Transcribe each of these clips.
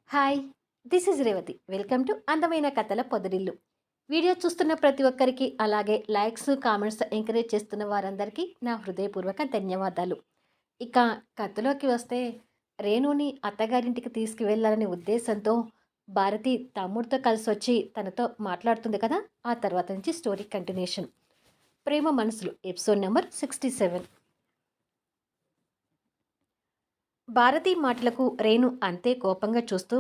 Hi! This is Revathi. Welcome to అందమైన కథల పొదరిల్లు. Video చూస్తున్న ప్రతి ఒక్కరికి, అలాగే లైక్స్, కామెంట్స్ ఎంకరేజ్ చేస్తున్న వారందరికీ నా హృదయపూర్వక ధన్యవాదాలు. ఇక కథలోకి వస్తే, రేణుని అత్తగారింటికి తీసుకువెళ్ళాలనే ఉద్దేశంతో భారతి తమ్ముడితో కలిసొచ్చి తనతో మాట్లాడుతుంది కదా! ఆ తర్వాత నుంచి స్టోరీ కంటిన్యూషన్. 'ప్రేమ మనసులు' ఎపిసోడ్ నంబర్ 67. భారతి మాటలకు రేణు అంతే కోపంగా చూస్తూ,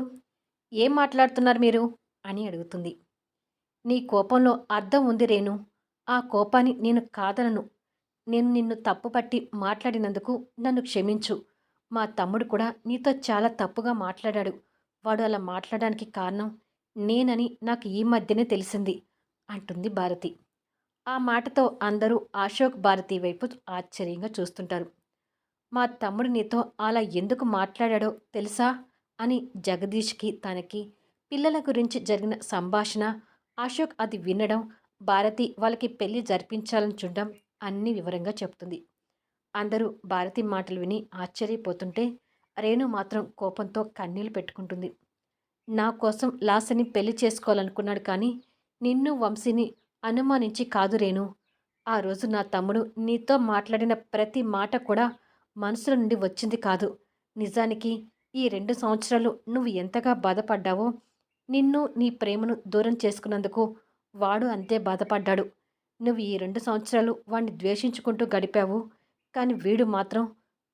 "ఏం మాట్లాడుతున్నారు మీరు?" అని అడుగుతుంది. "నీ కోపంలో అర్థం ఉంది రేణు. ఆ కోపాన్ని నేను కాదనను. నేను నిన్ను తప్పుపట్టి మాట్లాడినందుకు నన్ను క్షమించు. మా తమ్ముడు కూడా నీతో చాలా తప్పుగా మాట్లాడాడు. వాడు అలా మాట్లాడడానికి కారణం నేనని నాకు ఈ మధ్యనే తెలిసింది" అంటుంది భారతి. ఆ మాటతో అందరూ అశోక్, భారతి వైపు ఆశ్చర్యంగా చూస్తుంటారు. "మా తమ్ముడు నీతో అలా ఎందుకు మాట్లాడాడో తెలుసా?" అని జగదీష్‌కి, తనకి, పిల్లల గురించి జరిగిన సంభాషణ, అశోక్ అది వినడం, భారతి వాళ్ళకి పెళ్లి జరిపించాలని చూడడం అన్నీ వివరంగా చెప్తుంది. అందరూ భారతి మాటలు విని ఆశ్చర్యపోతుంటే, రేణు మాత్రం కోపంతో కన్నీళ్లు పెట్టుకుంటుంది. "నా కోసం లాస్యని పెళ్లి చేసుకోవాలనుకున్నాడు కానీ, నిన్ను, వంశీని అనుమానించి కాదు రేణు. ఆ రోజు నా తమ్ముడు నీతో మాట్లాడిన ప్రతి మాట కూడా మనసులో నుండి వచ్చింది కాదు. నిజానికి ఈ 2 సంవత్సరాలు నువ్వు ఎంతగా బాధపడ్డావో, నిన్ను, నీ ప్రేమను దూరం చేసుకున్నందుకు వాడు అంతే బాధపడ్డాడు. నువ్వు ఈ 2 సంవత్సరాలు వాడిని ద్వేషించుకుంటూ గడిపావు. కానీ వీడు మాత్రం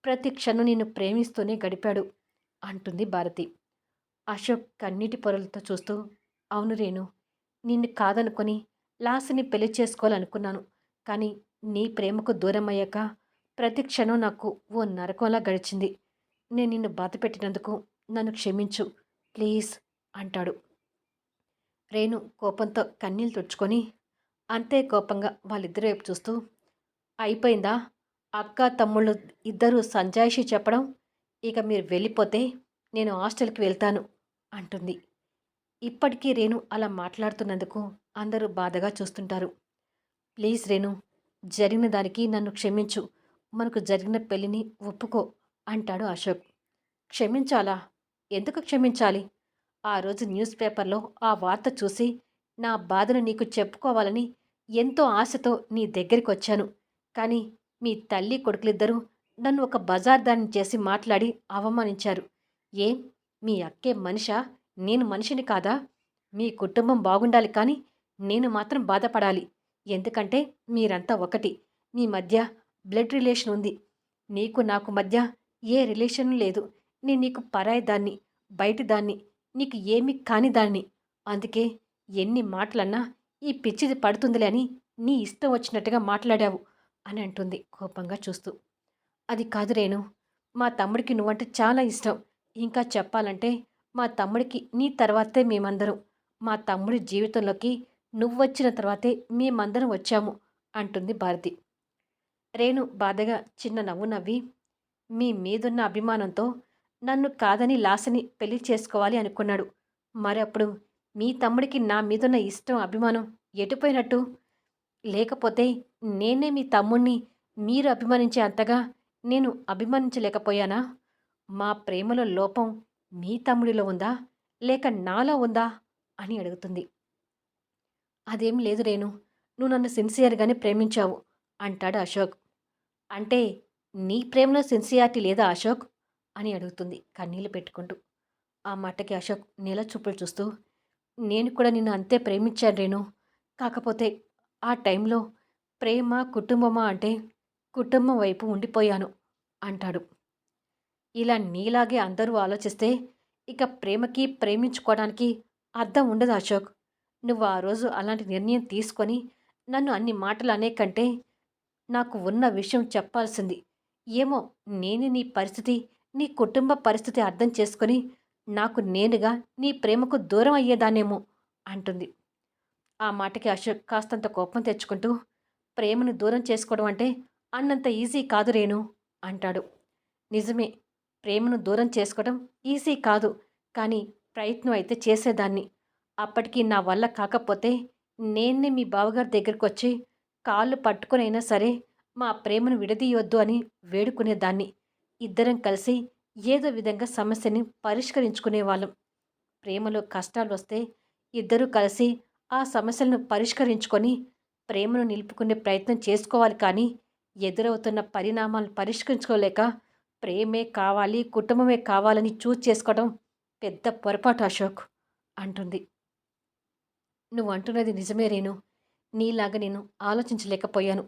ప్రతి క్షణం నిన్ను ప్రేమిస్తూనే గడిపాడు" అంటుంది భారతి. అశోక్ కన్నీటి పొరలతో చూస్తూ, "అవును రేణు, నిన్ను కాదనుకొని లాస్యని పెళ్లి చేసుకోవాలనుకున్నాను. కానీ నీ ప్రేమకు దూరమయ్యాక ప్రతి క్షణం నాకు ఓ నరకంలా గడిచింది. నేను నిన్ను బాధపెట్టినందుకు నన్ను క్షమించు ప్లీజ్" అంటాడు. రేణు కోపంతో కన్నీళ్లు తుడుచుకొని అంతే కోపంగా వాళ్ళిద్దరి వైపు చూస్తూ, "అయిపోయిందా? అక్క, తమ్ముళ్ళు ఇద్దరూ సంజాయిషీ చెప్పడం. ఇక మీరు వెళ్ళిపోతే నేను హాస్టల్‌కి వెళ్తాను" అంటుంది. ఇప్పటికీ రేణు అలా మాట్లాడుతున్నందుకు అందరూ బాధగా చూస్తుంటారు. "ప్లీజ్ రేణు, జరిగిన దానికి నన్ను క్షమించు. మనకు జరిగిన పెళ్లిని ఒప్పుకో" అంటాడు అశోక్. "క్షమించాలా? ఎందుకు క్షమించాలి? ఆ రోజు న్యూస్ పేపర్లో ఆ వార్త చూసి నా బాధను నీకు చెప్పుకోవాలని ఎంతో ఆశతో నీ దగ్గరికొచ్చాను. కానీ మీ తల్లి కొడుకులిద్దరూ నన్ను ఒక బజార్ దాన్ని చేసి మాట్లాడి అవమానించారు. ఏం, మీ అక్కే మనిషా? నేను మనిషిని కాదా? మీ కుటుంబం బాగుండాలి కానీ నేను మాత్రం బాధపడాలి. ఎందుకంటే మీరంతా ఒకటి. మీ మధ్య బ్లడ్ రిలేషన్ ఉంది. నీకు నాకు మధ్య ఏ రిలేషన్ లేదు. నేను నీకు పరాయి దాన్ని, బయటి దాన్ని, నీకు ఏమీ కాని దాన్ని. అందుకే ఎన్ని మాటలన్నా ఈ పిచ్చిది పడుతుందిలే అని నీ ఇష్టం వచ్చినట్టుగా మాట్లాడావు" అని అంటుంది కోపంగా చూస్తూ. "అది కాదు రేణు, మా తమ్ముడికి నువ్వంటే చాలా ఇష్టం. ఇంకా చెప్పాలంటే మా తమ్ముడికి నీ తర్వాతే మేమందరం. మా తమ్ముడి జీవితంలోకి నువ్వొచ్చిన తర్వాతే మేమందరం వచ్చాము" అంటుంది భారతి. రేణు బాధగా చిన్న నవ్వు నవ్వి, "మీ మీదున్న అభిమానంతో నన్ను కాదని లాస్యని పెళ్లి చేసుకోవాలి అనుకున్నాడు. మరప్పుడు మీ తమ్ముడికి నా మీదున్న ఇష్టం, అభిమానం ఎటుపోయినట్టు? లేకపోతే నేనే మీ తమ్ముణ్ణి మీరు అభిమానించే అంతగా నేను అభిమానించలేకపోయానా? మా ప్రేమలో లోపం మీ తమ్ముడిలో ఉందా? లేక నాలో ఉందా?" అని అడుగుతుంది. "అదేం లేదు రేణు, నువ్వు నన్ను సిన్సియర్‌గానే ప్రేమించావు" అంటాడు అశోక్. "అంటే నీ ప్రేమలో సిన్సియారిటీ లేదా అశోక్?" అని అడుగుతుంది కన్నీళ్లు పెట్టుకుంటూ. ఆ మాటకి అశోక్ నీలచూపులు చూస్తూ, "నేను కూడా నిన్ను అంతే ప్రేమించాను రేణు. కాకపోతే ఆ టైంలో ప్రేమ, కుటుంబమా అంటే కుటుంబం వైపు ఉండిపోయాను" అంటాడు. "ఇలా నీలాగే అందరూ ఆలోచిస్తే ఇక ప్రేమకి, ప్రేమించుకోవడానికి అర్థం ఉండదు అశోక్. నువ్వు ఆ రోజు అలాంటి నిర్ణయం తీసుకొని నన్ను అన్ని మాటలు అనే కంటే నాకు ఉన్న విషయం చెప్పాల్సింది. ఏమో, నేనే నీ పరిస్థితి, నీ కుటుంబ పరిస్థితి అర్థం చేసుకొని నాకు నేనుగా నీ ప్రేమకు దూరం అయ్యేదాన్నేమో" అంటుంది. ఆ మాటకి అశోక్ కాస్తంత కోపం తెచ్చుకుంటూ, "ప్రేమను దూరం చేసుకోవడం అంటే అన్నంత ఈజీ కాదు రేణు" అంటాడు. "నిజమే, ప్రేమను దూరం చేసుకోవడం ఈజీ కాదు. కానీ ప్రయత్నం అయితే చేసేదాన్ని. అప్పటికి నా వల్ల కాకపోతే నేనే మీ బావగారి దగ్గరకొచ్చి కాళ్ళు పట్టుకొనైనా సరే మా ప్రేమను విడదీయొద్దు అని వేడుకునేదాన్ని. ఇద్దరం కలిసి ఏదో విధంగా సమస్యని పరిష్కరించుకునేవాళ్ళం. ప్రేమలో కష్టాలొస్తే ఇద్దరూ కలిసి ఆ సమస్యలను పరిష్కరించుకొని ప్రేమను నిలుపుకునే ప్రయత్నం చేసుకోవాలి కానీ, ఎదురవుతున్న పరిణామాలను పరిష్కరించుకోలేక ప్రేమే కావాలి, కుటుంబమే కావాలని చేసుకోవడం పెద్ద పొరపాటు అశోక్ అంటుంది. నువ్వంటున్నది నిజమే రేణు. నీలాగా నేను ఆలోచించలేకపోయాను.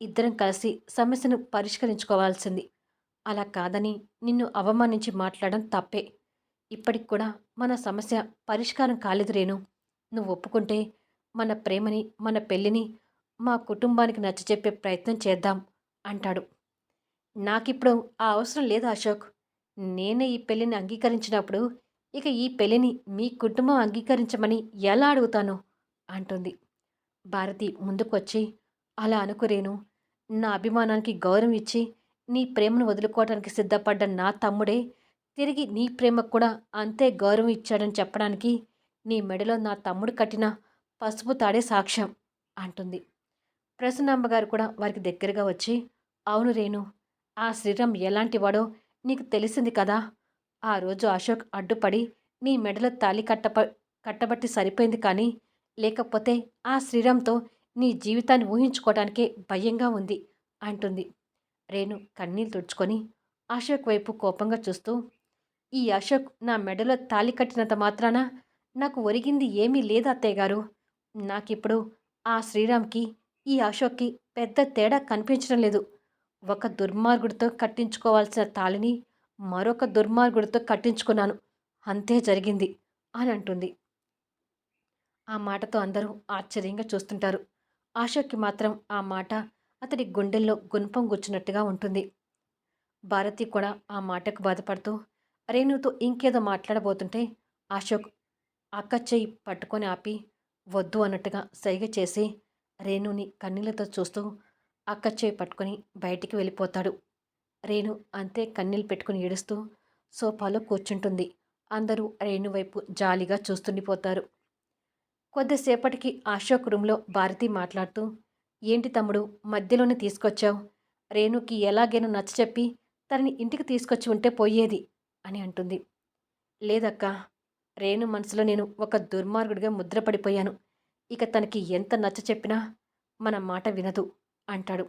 ఇద్దరం కలిసి సమస్యను పరిష్కరించుకోవాల్సింది. అలా కాదని నిన్ను అవమానించి మాట్లాడడం తప్పే. ఇప్పటికి కూడా మన సమస్య పరిష్కారం కాలేదు రేణు. నువ్వు ఒప్పుకుంటే మన ప్రేమని, మన పెళ్ళిని మా కుటుంబానికి నచ్చచెప్పే ప్రయత్నం చేద్దాం అంటాడు. నాకిప్పుడు ఆ అవసరం లేదు అశోక్. నేనే ఈ పెళ్ళిని అంగీకరించినప్పుడు ఇక ఈ పెళ్ళిని మీ కుటుంబం అంగీకరించమని ఎలా అడుగుతాను అంటుంది. భారతి ముందుకొచ్చి, అలా అనుకురేను. నా అభిమానానికి గౌరవం ఇచ్చి నీ ప్రేమను వదులుకోవటానికి సిద్ధపడ్డ నా తమ్ముడే తిరిగి నీ ప్రేమకు కూడా అంతే గౌరవం ఇచ్చాడని చెప్పడానికి నీ మెడలో నా తమ్ముడు కట్టిన పసుపు తాడే సాక్ష్యం అంటుంది. ప్రసన్నాంబగారు కూడా వారికి దగ్గరగా వచ్చి, అవును రేణు, ఆ శ్రీరామ్ ఎలాంటివాడో నీకు తెలిసింది కదా. ఆ రోజు అశోక్ అడ్డుపడి నీ మెడలో తాళి కట్టబట్టి సరిపోయింది కానీ, లేకపోతే ఆ శ్రీరామ్‌తో నీ జీవితాన్ని ఊహించుకోవటానికే భయంగా ఉంది అంటుంది. రేణు కన్నీళ్లు తుడుచుకొని అశోక్ వైపు కోపంగా చూస్తూ, ఈ అశోక్ నా మెడలో తాళి కట్టినంత మాత్రాన నాకు ఒరిగింది ఏమీ లేదు అత్తయ్యగారు. నాకిప్పుడు ఆ శ్రీరామ్‌కి, ఈ అశోక్‌కి పెద్ద తేడా కనిపించడం లేదు. ఒక దుర్మార్గుడితో కట్టించుకోవాల్సిన తాళిని మరొక దుర్మార్గుడితో కట్టించుకున్నాను. అంతే జరిగింది అని అంటుంది. ఆ మాటతో అందరూ ఆశ్చర్యంగా చూస్తుంటారు. ఆశోక్‌కి మాత్రం ఆ మాట అతడి గుండెల్లో గుణపం గుచ్చినట్టుగా ఉంటుంది. భారతి కూడా ఆ మాటకు బాధపడుతూ రేణుతో ఇంకేదో మాట్లాడబోతుంటే అశోక్ అక్క చెయ్యి పట్టుకొని ఆపి వద్దు అన్నట్టుగా సైగ చేసి రేణుని కన్నీళ్లతో చూస్తూ అక్క చెయ్యి పట్టుకొని బయటికి వెళ్ళిపోతాడు. రేణు అంతే కన్నీళ్ళు పెట్టుకుని ఏడుస్తూ సోఫాలో కూర్చుంటుంది. అందరూ రేణు వైపు జాలిగా చూస్తుండిపోతారు. కొద్దిసేపటికి అశోక్ రూమ్లో భారతి మాట్లాడుతూ, ఏంటి తమ్ముడు మధ్యలోనే తీసుకొచ్చావు? రేణుకి ఎలాగైనా నచ్చచెప్పి తనని ఇంటికి తీసుకొచ్చి ఉంటే పోయేది అని అంటుంది. లేదక్కా, రేణు మనసులో నేను ఒక దుర్మార్గుడిగా ముద్రపడిపోయాను. ఇక తనకి ఎంత నచ్చచెప్పినా మన మాట వినదు అంటాడు.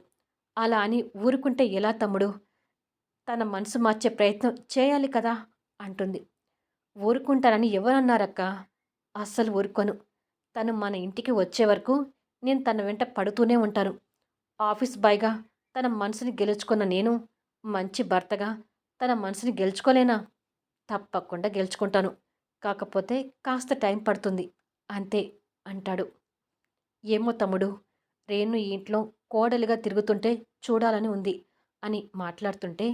అలా అని ఊరుకుంటే ఎలా తమ్ముడు? తన మనసు మార్చే ప్రయత్నం చేయాలి కదా అంటుంది. ఊరుకుంటానని ఎవరన్నారక్కా? అస్సలు ఊరుకోను. తను మన ఇంటికి వచ్చే వరకు నేను తన వెంట పడుతూనే ఉంటాను. ఆఫీస్ బాయ్గా తన మనసుని గెలుచుకున్న నేను మంచి భర్తగా తన మనసుని గెలుచుకోలేనా? తప్పకుండా గెలుచుకుంటాను. కాకపోతే కాస్త టైం పడుతుంది అంతే అంటాడు. ఏమో తమ్ముడు, రేణు ఈ ఇంట్లో కోడలిగా తిరుగుతుంటే చూడాలని ఉంది అని మాట్లాడుతుంటే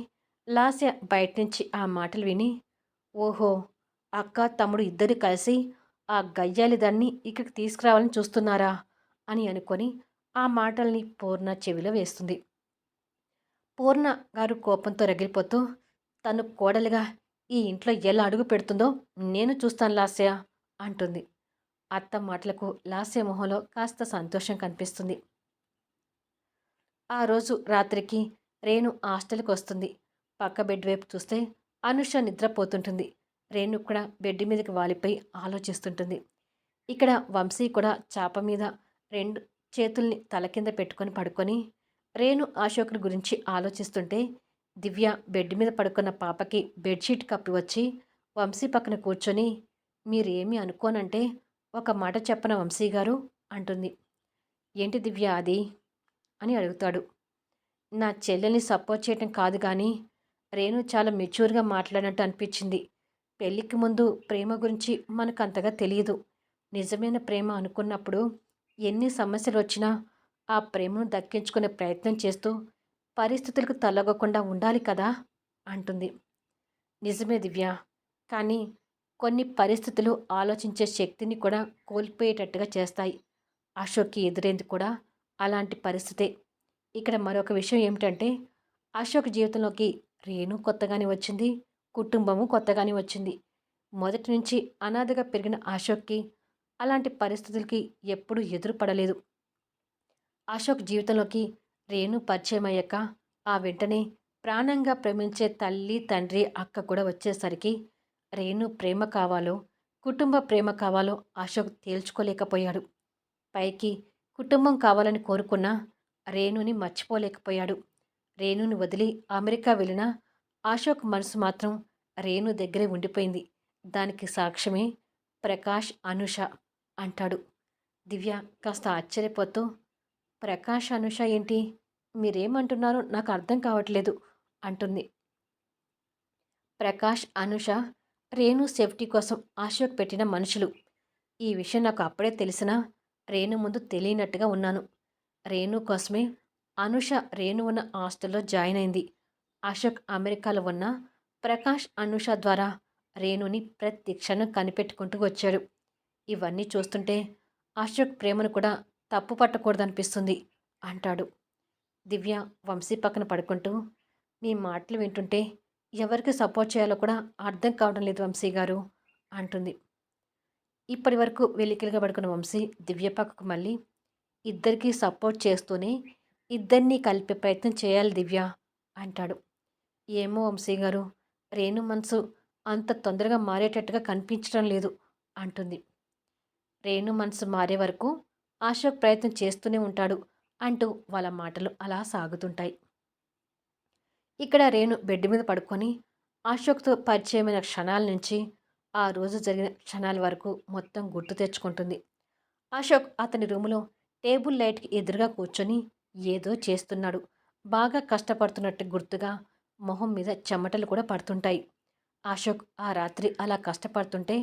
లాస్య బయటనుంచి ఆ మాటలు విని, ఓహో, అక్క తమ్ముడు ఇద్దరు కలిసి ఆ గయ్యాలి దాన్ని ఇక్కడికి తీసుకురావాలని చూస్తున్నారా అని అనుకొని ఆ మాటల్ని పూర్ణ చెవిలో వేస్తుంది. పూర్ణ గారు కోపంతో రగిలిపోతూ, తను కోడలిగా ఈ ఇంట్లో ఎలా అడుగు పెడుతుందో నేను చూస్తాను లాస్య అంటుంది. అత్త మాటలకు లాస్య మొహంలో కాస్త సంతోషం కనిపిస్తుంది. ఆ రోజు రాత్రికి రేణు హాస్టల్కి వస్తుంది. పక్క బెడ్ వైపు చూస్తే అనుష నిద్రపోతుంటుంది. రేణు కూడా బెడ్ మీదకి వాలిపోయి ఆలోచిస్తుంటుంది. ఇక్కడ వంశీ కూడా చాప మీద రెండు చేతుల్ని తల కింద పెట్టుకొని పడుకొని రేణు అశోకుని గురించి ఆలోచిస్తుంటే దివ్య బెడ్ మీద పడుకున్న పాపకి బెడ్షీట్ కప్పి వచ్చి వంశీ పక్కన కూర్చొని, మీరేమీ అనుకోనంటే ఒక మాట చెప్పన వంశీ గారు అంటుంది. ఏంటి దివ్య అది అని అడుగుతాడు. నా చెల్లెల్ని సపోర్ట్ చేయటం కాదు కానీ రేణు చాలా మెచ్యూర్గా మాట్లాడినట్టు అనిపించింది. పెళ్ళికి ముందు ప్రేమ గురించి మనకు అంతగా తెలియదు. నిజమైన ప్రేమ అనుకున్నప్పుడు ఎన్ని సమస్యలు వచ్చినా ఆ ప్రేమను దక్కించుకునే ప్రయత్నం చేస్తూ పరిస్థితులకు తలగకుండా ఉండాలి కదా అంటుంది. నిజమే దివ్య, కానీ కొన్ని పరిస్థితులు ఆలోచించే శక్తిని కూడా కోల్పోయేటట్టుగా చేస్తాయి. అశోక్కి ఎదురైంది కూడా అలాంటి పరిస్థితే. ఇక్కడ మరొక విషయం ఏమిటంటే అశోక్ జీవితంలోకి రేణు కొత్తగానే వచ్చింది, కుటుంబము కొత్తగానే వచ్చింది. మొదటి నుంచి అనాథగా పెరిగిన అశోక్కి అలాంటి పరిస్థితులకి ఎప్పుడూ ఎదురుపడలేదు. అశోక్ జీవితంలోకి రేణు పరిచయం అయ్యాక ఆ వెంటనే ప్రాణంగా ప్రేమించే తల్లి, తండ్రి, అక్క కూడా వచ్చేసరికి రేణు ప్రేమ కావాలో, కుటుంబ ప్రేమ కావాలో అశోక్ తేల్చుకోలేకపోయాడు. పైకి కుటుంబం కావాలని కోరుకున్న రేణుని మర్చిపోలేకపోయాడు. రేణుని వదిలి అమెరికా వెళ్ళిన అశోక్ మనసు మాత్రం రేణు దగ్గరే ఉండిపోయింది. దానికి సాక్ష్యమే ప్రకాష్, అనుష అంటాడు. దివ్య కాస్త ఆశ్చర్యపోతూ, ప్రకాష్, అనుష ఏంటి? మీరేమంటున్నారో నాకు అర్థం కావట్లేదు అంటుంది. ప్రకాష్, అనుష రేణు సేఫ్టీ కోసం అశోక్ పెట్టిన మనుషులు. ఈ విషయం నాకు అప్పుడే తెలిసినా రేణు ముందు తెలియనట్టుగా ఉన్నాను. రేణు కోసమే అనుష రేణు ఉన్న హాస్టల్లో జాయిన్ అయింది. అశోక్ అమెరికాలో ఉన్న ప్రకాష్, అనుష ద్వారా రేణుని ప్రతి క్షణం కనిపెట్టుకుంటూ వచ్చాడు. ఇవన్నీ చూస్తుంటే అశోక్ ప్రేమను కూడా తప్పు పట్టకూడదనిపిస్తుంది అంటాడు. దివ్య వంశీ పక్కన పడుకుంటూ, మీ మాటలు వింటుంటే ఎవరికి సపోర్ట్ చేయాలో కూడా అర్థం కావడం లేదు వంశీ గారు అంటుంది. ఇప్పటి వరకు వెలికిలుగా పడుకున్న వంశీ దివ్య పక్కకు మళ్ళీ, ఇద్దరికీ సపోర్ట్ చేస్తూనే ఇద్దరినీ కలిపే ప్రయత్నం చేయాలి దివ్య అంటాడు. ఏమో వంశీ గారు, రేణు మనసు అంత తొందరగా మారేటట్టుగా కనిపించడం లేదు అంటుంది. రేణు మనసు మారే వరకు అశోక్ ప్రయత్నం చేస్తూనే ఉంటాడు అంటూ వాళ్ళ మాటలు అలా సాగుతుంటాయి. ఇక్కడ రేణు బెడ్ మీద పడుకొని అశోక్తో పరిచయమైన క్షణాల నుంచి ఆ రోజు జరిగిన క్షణాల వరకు మొత్తం గుర్తు తెచ్చుకుంటుంది. అశోక్ అతని రూములో టేబుల్ లైట్కి ఎదురుగా కూర్చొని ఏదో చేస్తున్నాడు. బాగా కష్టపడుతున్నట్టు గుర్తుగా మొహం మీద చెమటలు కూడా పడుతుంటాయి. అశోక్ ఆ రాత్రి అలా కష్టపడుతుంటే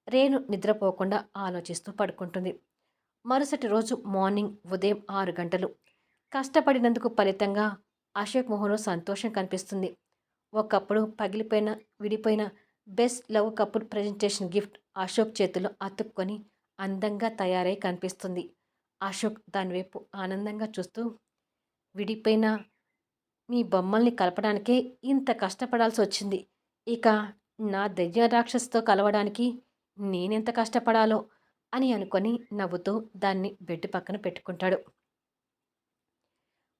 రేణు నిద్రపోకుండా ఆలోచిస్తూ పడుకుంటుంది. మరుసటి రోజు మార్నింగ్ ఉదయం 6 గంటలు. కష్టపడినందుకు ఫలితంగా అశోక్ మొహంలో సంతోషం కనిపిస్తుంది. ఒకప్పుడు పగిలిపోయిన, విడిపోయిన best love couple presentation gift Ashok చేతిలో అతుక్కొని అందంగా తయారై కనిపిస్తుంది. అశోక్ దానివైపు ఆనందంగా చూస్తూ, విడిపోయిన మీ బొమ్మల్ని కలపడానికే ఇంత కష్టపడాల్సి వచ్చింది. ఇక నా దయ్య రాక్షసుతో కలవడానికి నేనెంత కష్టపడాలో అని అనుకొని నవ్వుతూ దాన్ని బెడ్ పక్కన పెట్టుకుంటాడు.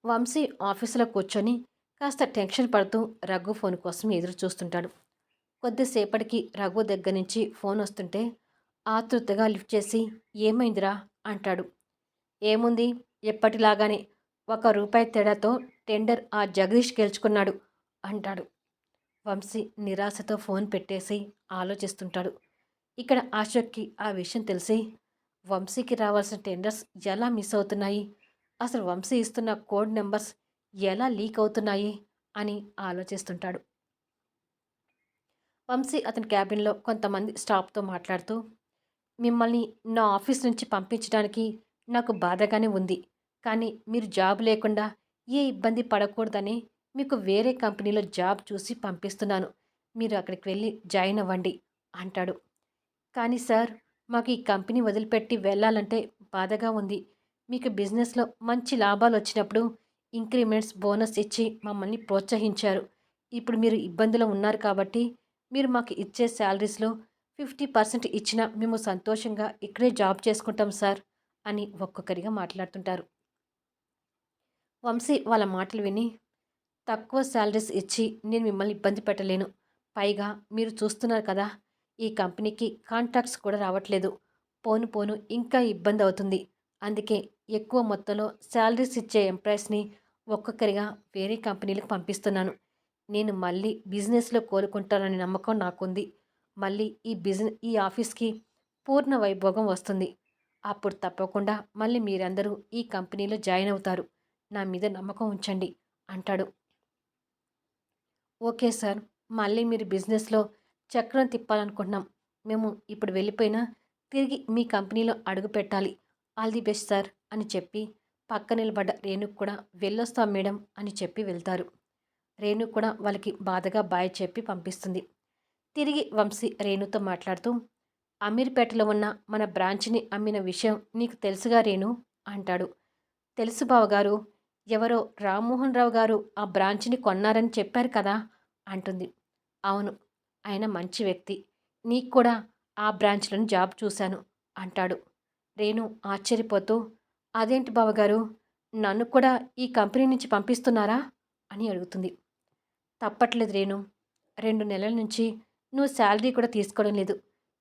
వంశీ ఆఫీసులో కూర్చొని కాస్త టెన్షన్ పడుతూ రఘు ఫోన్ కోసం ఎదురు చూస్తుంటాడు. కొద్దిసేపటికి రఘు దగ్గర నుంచి ఫోన్ వస్తుంటే ఆతృతగా లిఫ్ట్ చేసి, ఏమైందిరా అంటాడు. ఏముంది, ఎప్పటిలాగానే ₹1 తేడాతో టెండర్ ఆ జగదీష్ గెలుచుకున్నాడు అంటాడు. వంశీ నిరాశతో ఫోన్ పెట్టేసి ఆలోచిస్తుంటాడు. ఇక్కడ అశోక్కి ఆ విషయం తెలిసి వంశీకి రావాల్సిన టెండర్స్ ఎలా మిస్ అవుతున్నాయి, అసలు వంశీ ఇస్తున్న కోడ్ నెంబర్స్ ఎలా లీక్ అవుతున్నాయి అని ఆలోచిస్తుంటాడు. వంశీ అతని క్యాబిన్లో కొంతమంది స్టాఫ్తో మాట్లాడుతూ, మిమ్మల్ని నా ఆఫీస్ నుంచి పంపించడానికి నాకు బాధగానే ఉంది. కానీ మీరు జాబ్ లేకుండా ఏ ఇబ్బంది పడకూడదని మీకు వేరే కంపెనీలో జాబ్ చూసి పంపిస్తున్నాను. మీరు అక్కడికి వెళ్ళి జాయిన్ అవ్వండి అంటాడు. కానీ సార్, మాకు ఈ కంపెనీ వదిలిపెట్టి వెళ్ళాలంటే బాధగా ఉంది. మీకు బిజినెస్లో మంచి లాభాలు వచ్చినప్పుడు ఇంక్రిమెంట్స్, బోనస్ ఇచ్చి మమ్మల్ని ప్రోత్సహించారు. ఇప్పుడు మీరు ఇబ్బందులో ఉన్నారు కాబట్టి మీరు మాకు ఇచ్చే శాలరీస్లో 50% ఇచ్చినా మేము సంతోషంగా ఇక్కడే జాబ్ చేసుకుంటాం సార్ అని ఒక్కొక్కరిగా మాట్లాడుతుంటారు. వంశీ వాళ్ళ మాటలు విని, తక్కువ శాలరీస్ ఇచ్చి నేను మిమ్మల్ని ఇబ్బంది పెట్టలేను. పైగా మీరు చూస్తున్నారు కదా, ఈ కంపెనీకి కాంట్రాక్ట్స్ కూడా రావట్లేదు. పోను పోను ఇంకా ఇబ్బంది అవుతుంది. అందుకే ఎక్కువ మొత్తంలో శాలరీస్ ఇచ్చే ఎంప్లాయీస్ని ఒక్కొక్కరిగా వేరే కంపెనీలకు పంపిస్తున్నాను. నేను మళ్ళీ బిజినెస్లో కోలుకుంటాననే నమ్మకం నాకుంది. మళ్ళీ ఈ ఆఫీస్కి పూర్ణ వైభోగం వస్తుంది. అప్పుడు తప్పకుండా మళ్ళీ మీరందరూ ఈ కంపెనీలో జాయిన్ అవుతారు. నా మీద నమ్మకం ఉంచండి అంటాడు. ఓకే సార్, మళ్ళీ మీరు బిజినెస్లో చక్రం తిప్పాలనుకుంటున్నాం. మేము ఇప్పుడు వెళ్ళిపోయినా తిరిగి మీ కంపెనీలో అడుగు పెట్టాలి. ఆల్ ది బెస్ట్ సార్ అని చెప్పి పక్క నిలబడ్డ రేణుకు కూడా వెళ్ళొస్తాం మేడం అని చెప్పి వెళ్తారు. రేణు కూడా వాళ్ళకి బాధగా బాయ్ చెప్పి పంపిస్తుంది. తిరిగి వంశీ రేణుతో మాట్లాడుతూ, అమీర్పేటలో ఉన్న మన బ్రాంచ్ని అమ్మిన విషయం నీకు తెలుసుగా రేణు అంటాడు. తెలుసు బావగారు, ఎవరో రామ్మోహన్ రావు గారు ఆ బ్రాంచ్ని కొన్నారని చెప్పారు కదా అంటుంది. అవును, ఆయన మంచి వ్యక్తి. నీకు కూడా ఆ బ్రాంచ్లను జాబ్ చూశాను అంటాడు. రేణు ఆశ్చర్యపోతూ, అదేంటి బావగారు, నన్ను కూడా ఈ కంపెనీ నుంచి పంపిస్తున్నారా అని అడుగుతుంది. తప్పట్లేదు రేణు, 2 నెలల నుంచి నువ్వు శాలరీ కూడా తీసుకోవడం లేదు.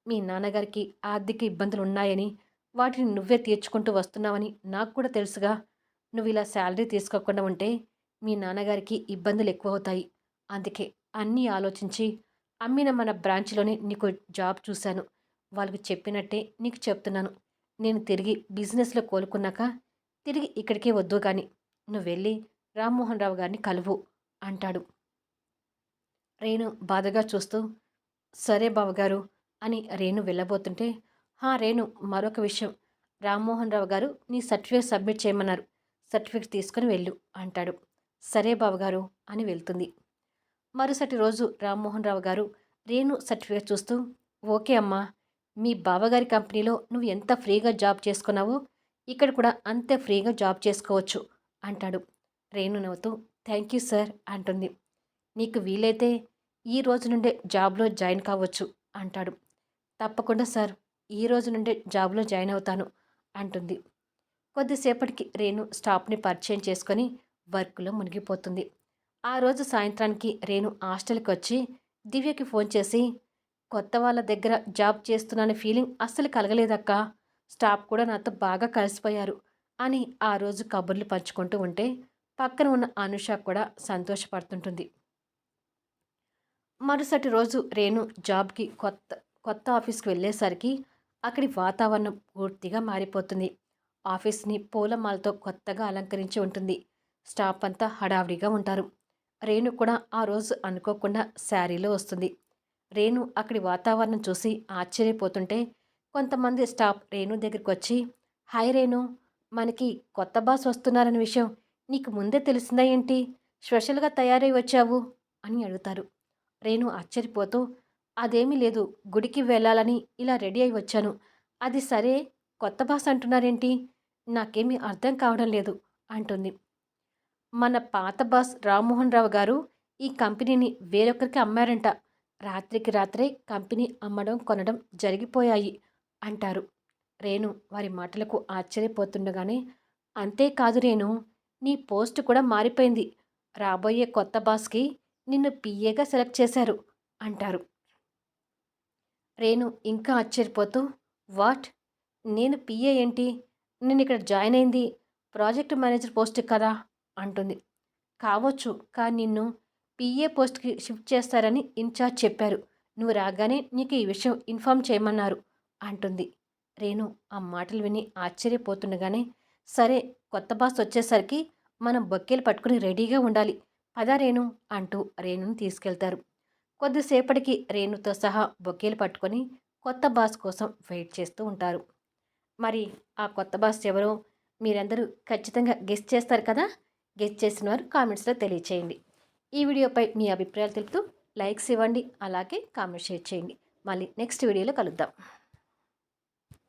మీ నాన్నగారికి ఆర్థిక ఇబ్బందులున్నాయని, వాటిని నువ్వే తీర్చుకుంటూ వస్తున్నావని నాకు కూడా తెలుసుగా. నువ్విలా శాలరీ తీసుకోకుండా ఉంటే, మీ నాన్నగారికి ఇబ్బందులెక్కువవుతాయి. అందుకే అన్నీ ఆలోచించి, అమ్మిన మన బ్రాంచ్‌లోనే నీకో జాబ్ చూశాను. వాళ్ళకి చెప్పినట్టే నీకు చెప్తున్నాను. నేను తిరిగి బిజినెస్‌లో కోలుకున్నాక, తిరిగి ఇక్కడికే వద్దువు గాని, నువ్వెళ్ళి రామ్మోహన్ రావు గారిని కలువు అంటాడు. రేణు బాధగా చూస్తూ, సరే బావగారు అని రేణు వెళ్ళబోతుంటే, హా రేణు, మరొక విషయం, రామ్మోహన్ రావు గారు నీ సర్టిఫికేట్ సబ్మిట్ చేయమన్నారు. సర్టిఫికేట్ తీసుకుని వెళ్ళు అంటాడు. సరే బావగారు అని వెళ్తుంది. మరుసటి రోజు రామ్మోహన్ రావు గారు రేణు సర్టిఫికేట్ చూస్తూ, ఓకే అమ్మా, మీ బావగారి కంపెనీలో నువ్వు ఎంత ఫ్రీగా జాబ్ చేసుకున్నావో ఇక్కడ కూడా అంతే ఫ్రీగా జాబ్ చేసుకోవచ్చు అంటాడు. రేణు నవ్వుతూ, థ్యాంక్ యూ సార్ అంటుంది. నీకు వీలైతే ఈ రోజు నుండే జాబ్లో జాయిన్ కావచ్చు అంటాడు. తప్పకుండా సార్, ఈ రోజు నుండే జాబ్లో జాయిన్ అవుతాను అంటుంది. కొద్దిసేపటికి రేణు స్టాఫ్ని పరిచయం చేసుకొని వర్క్లో మునిగిపోతుంది. ఆ రోజు సాయంత్రానికి రేణు హాస్టల్కి వచ్చి దివ్యకి ఫోన్ చేసి, కొత్త వాళ్ళ దగ్గర జాబ్ చేస్తున్నానే ఫీలింగ్ అస్సలు కలగలేదక్క, స్టాఫ్ కూడా నాతో బాగా కలిసిపోయారు అని ఆ రోజు కబుర్లు పంచుకుంటూ ఉంటే పక్కన ఉన్న అనుష కూడా సంతోషపడుతుంటుంది. మరుసటి రోజు రేణు జాబ్కి కొత్త కొత్త ఆఫీస్కి వెళ్ళేసరికి అక్కడి వాతావరణం పూర్తిగా మారిపోతుంది. ఆఫీస్ని పూలమాలతో కొత్తగా అలంకరించి ఉంటుంది. స్టాఫ్ అంతా హడావిడిగా ఉంటారు. రేణు కూడా ఆ రోజు అనుకోకుండా శారీలో వస్తుంది. రేణు అక్కడి వాతావరణం చూసి ఆశ్చర్యపోతుంటే కొంతమంది స్టాఫ్ రేణు దగ్గరికి వచ్చి, హాయ్ రేణు, మనకి కొత్త బాస్ వస్తున్నారన్న విషయం నీకు ముందే తెలిసిందా ఏంటి? స్పెషల్గా తయారై వచ్చావు అని అడుగుతారు. రేణు ఆశ్చర్యపోతూ, అదేమీ లేదు, గుడికి వెళ్ళాలని ఇలా రెడీ అయి వచ్చాను. అది సరే, కొత్త బాస్ అంటున్నారేంటి? నాకేమీ అర్థం కావడం లేదు అంటుంది. మన పాత బాస్ రామ్మోహన్ రావు గారు ఈ కంపెనీని వేరొకరికి అమ్మారంట. రాత్రికి రాత్రే కంపెనీ అమ్మడం కొనడం జరిగిపోయాయి అంటారు. రేణు వారి మాటలకు ఆశ్చర్యపోతుండగానే, అంతేకాదు రేణు, నీ పోస్ట్ కూడా మారిపోయింది. రాబోయే కొత్త బాస్కి నిన్ను పిఏగా సెలెక్ట్ చేశారు అంటారు. రేణు ఇంకా ఆశ్చర్యపోతూ, వాట్, నేను పిఏ ఏంటి? నేను ఇక్కడ జాయిన్ అయింది ప్రాజెక్ట్ మేనేజర్ పోస్ట్ కదా అంటుంది. కావచ్చు, కానీ నిన్ను పిఏ పోస్ట్కి షిఫ్ట్ చేస్తారని ఇన్ఛార్జ్ చెప్పారు. నువ్వు రాగానే నీకు ఈ విషయం ఇన్ఫామ్ చేయమన్నారు అంటుంది. రేణు ఆ మాటలు విని ఆశ్చర్యపోతుండగానే, సరే, కొత్త బాస్ వచ్చేసరికి మనం బొక్కేలు పట్టుకుని రెడీగా ఉండాలి, పదా రేణు అంటూ రేణుని తీసుకెళ్తారు. కొద్దిసేపటికి రేణుతో సహా బొకేలు పట్టుకొని కొత్త బాస్ కోసం వెయిట్ చేస్తూ ఉంటారు. మరి ఆ కొత్త బాస్ ఎవరో మీరందరూ ఖచ్చితంగా గెస్ చేస్తారు కదా. గెస్ చేసిన వారు కామెంట్స్లో తెలియచేయండి. ఈ వీడియోపై మీ అభిప్రాయాలు తెలుపుతూ లైక్స్ ఇవ్వండి, అలాగే కామెంట్ షేర్ చేయండి. మళ్ళీ నెక్స్ట్ వీడియోలో కలుద్దాం.